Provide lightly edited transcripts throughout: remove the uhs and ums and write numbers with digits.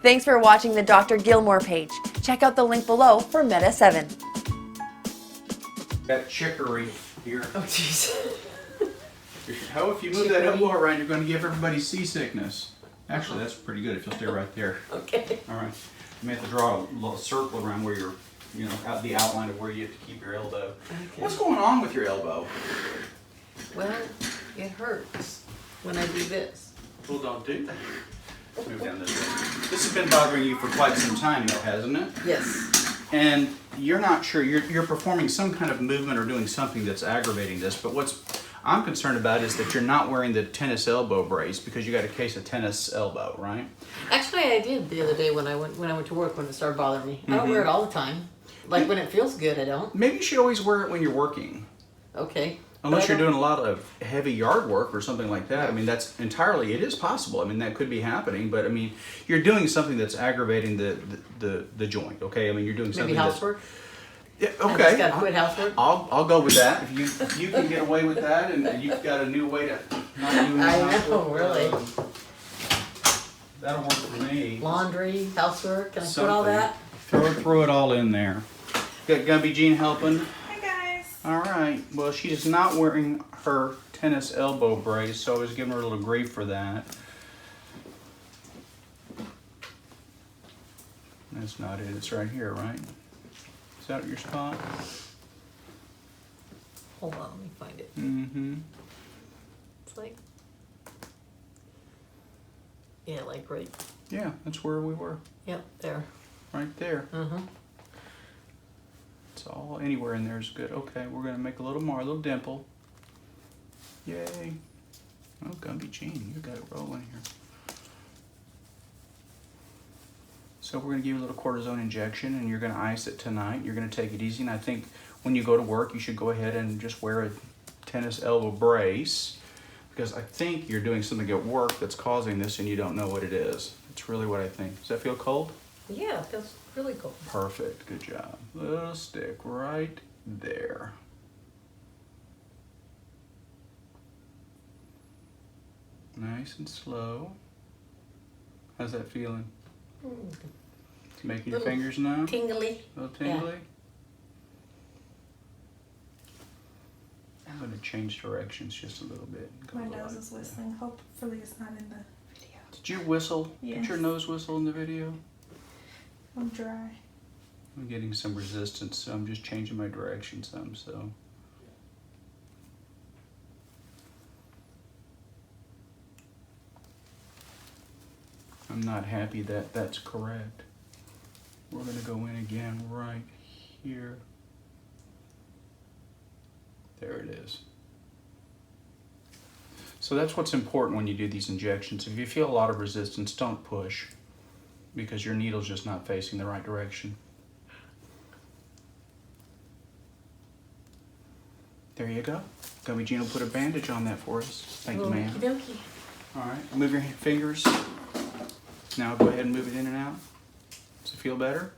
Thanks for watching the Dr. Gilmore page. Check out the link below for Meta 7. Got chicory here. Oh, jeez. How if you move that elbow around, you're going to give everybody seasickness. Actually, that's pretty good if you'll stay right there. Okay. All right. You may have to draw a little circle around where you're, out the outline of where you have to keep your elbow. Okay. What's going on with your elbow? Well, it hurts when I do this. Well, don't do that. Move down this way. This has been bothering you for quite some time, though, hasn't it? Yes. And you're not sure. You're performing some kind of movement or doing something that's aggravating this. But what's I'm concerned about is that you're not wearing the tennis elbow brace because you got a case of tennis elbow, right? Actually, I did the other day when I went to work when it started bothering me. I don't wear it all the time. Like when it feels good, I don't. Maybe you should always wear it when you're working. Okay. Unless you're doing a lot of heavy yard work or something like that. I mean, it is possible. I mean, that could be happening, but I mean, you're doing something that's aggravating the joint, okay? I mean, you're doing something maybe housework? Yeah, okay. I just gotta quit housework? I'll go with that. If you can get away with that and you've got a new way to not do housework. know, really. That'll work for me. Laundry, housework, can I put all that? Throw it all in there. Got Gumby Jean helping? All right. Well, she is not wearing her tennis elbow brace, so I was giving her a little grief for that. That's not it. It's right here, right? Is that your spot? Hold on, let me find it. Mm-hmm. It's like, yeah, like right. Yeah, that's where we were. Yep, there. Right there. Mm-hmm. It's all anywhere in there is good. Okay, we're gonna make a little more, a little dimple. Yay! Oh, Gumby Jean, you got it rolling here. So we're gonna give you a little cortisone injection, and you're gonna ice it tonight. You're gonna take it easy, and I think when you go to work, you should go ahead and just wear a tennis elbow brace, because I think you're doing something at work that's causing this, and you don't know what it is. That's really what I think. Does that feel cold? Yeah, it feels really cool. Perfect, good job. Little stick right there. Nice and slow. How's that feeling? It's making your fingers numb? Tingly. A little tingly? Yeah. I'm going to change directions just a little bit. My nose is whistling. Hopefully it's not in the video. Did you whistle? Yes. Did your nose whistle in the video? I'm dry. I'm getting some resistance, so I'm just changing my direction some, so. I'm not happy that that's correct. We're gonna go in again right here. There it is. So that's what's important when you do these injections. If you feel a lot of resistance, don't push, because your needle's just not facing the right direction. There you go. Gummy Jean will put a bandage on that for us. Thank you, ma'am. Okie dokie. All right, move your fingers. Now go ahead and move it in and out. Does it feel better?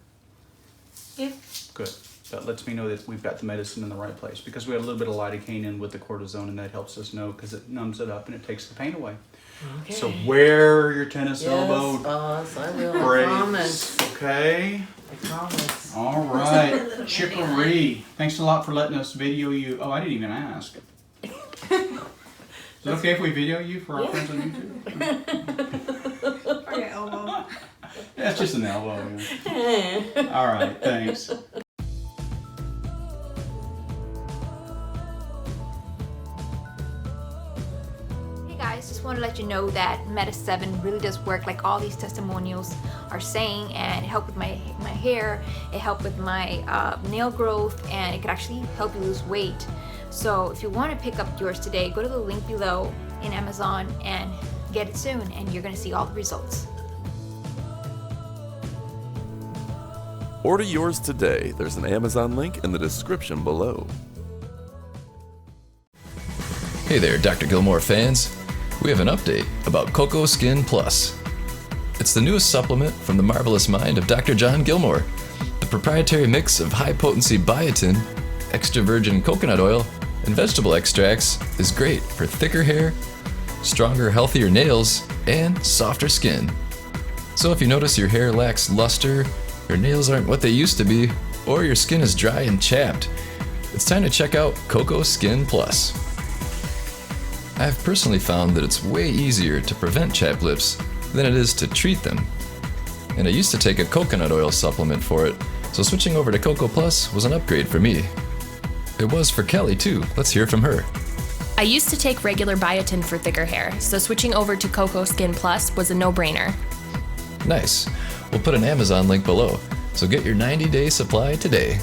Yeah. Good. That lets me know that we've got the medicine in the right place, because we have a little bit of lidocaine in with the cortisone, and that helps us know, because it numbs it up and it takes the pain away. Okay. So wear your tennis Yes, elbow boss, I will. brace. I promise. Okay. I promise. All right. Chicory. Thanks a lot for letting us video you. Oh, I didn't even ask. Is it okay if we video you for our friends on YouTube? Or your elbow. Yeah, it's just an elbow. Yeah. All right. Thanks. Just want to let you know that Meta 7 really does work like all these testimonials are saying, and it helped with my hair, it helped with my nail growth, and it could actually help you lose weight. So if you want to pick up yours today, go to the link below in Amazon and get it soon, and you're going to see all the results. Order yours today. There's an Amazon link in the description below. Hey there, Dr. Gilmore fans. We have an update about Cocoa Skin Plus. It's the newest supplement from the marvelous mind of Dr. John Gilmore. The proprietary mix of high-potency biotin, extra virgin coconut oil, and vegetable extracts is great for thicker hair, stronger, healthier nails, and softer skin. So if you notice your hair lacks luster, your nails aren't what they used to be, or your skin is dry and chapped, it's time to check out Cocoa Skin Plus. I've personally found that it's way easier to prevent chapped lips than it is to treat them. And I used to take a coconut oil supplement for it, so switching over to Cocoa Plus was an upgrade for me. It was for Kelly too. Let's hear from her. I used to take regular biotin for thicker hair, so switching over to Cocoa Skin Plus was a no-brainer. Nice. We'll put an Amazon link below, so get your 90-day supply today.